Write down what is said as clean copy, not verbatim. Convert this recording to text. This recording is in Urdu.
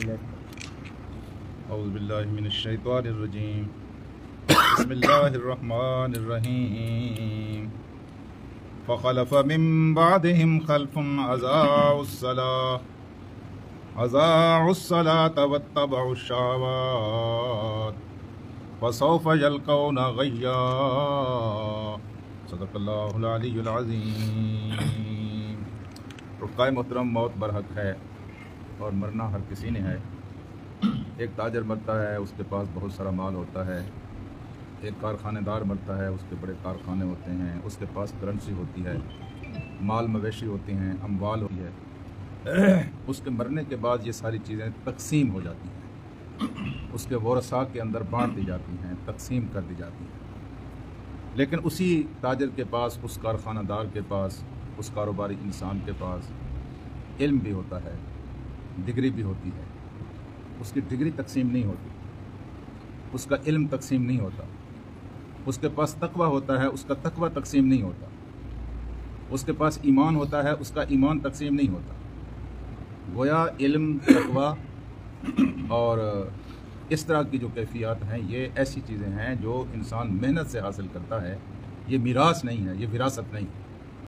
اعوذ باللہ من الشیطان الرجیم بسم اللہ الرحمن الرحیم فخلف من بعدهم خلف اضاعوا الصلاة واتبعوا الشهوات فسوف يلقون غیا۔ صدق اللہ العلی العظیم۔ رفقائے محترم، موت برحق ہے اور مرنا ہر کسی نے ہے۔ ایک تاجر مرتا ہے، اس کے پاس بہت سارا مال ہوتا ہے۔ ایک کارخانے دار مرتا ہے، اس کے بڑے کارخانے ہوتے ہیں، اس کے پاس کرنسی ہوتی ہے، مال مویشی ہوتے ہیں، اموال ہوتی ہے۔ اس کے مرنے کے بعد یہ ساری چیزیں تقسیم ہو جاتی ہیں، اس کے ورثاء کے اندر بانٹ دی جاتی ہیں، تقسیم کر دی جاتی ہیں۔ لیکن اسی تاجر کے پاس، اس کارخانہ دار کے پاس، اس کاروباری انسان کے پاس علم بھی ہوتا ہے، ڈگری بھی ہوتی ہے۔ اس کی ڈگری تقسیم نہیں ہوتی، اس کا علم تقسیم نہیں ہوتا۔ اس کے پاس تقوی ہوتا ہے، اس کا تقوی تقسیم نہیں ہوتا۔ اس کے پاس ایمان ہوتا ہے، اس کا ایمان تقسیم نہیں ہوتا۔ گویا علم، تقوی اور اس طرح کی جو کیفیات ہیں، یہ ایسی چیزیں ہیں جو انسان محنت سے حاصل کرتا ہے۔ یہ میراث نہیں ہے، یہ وراثت نہیں ہے۔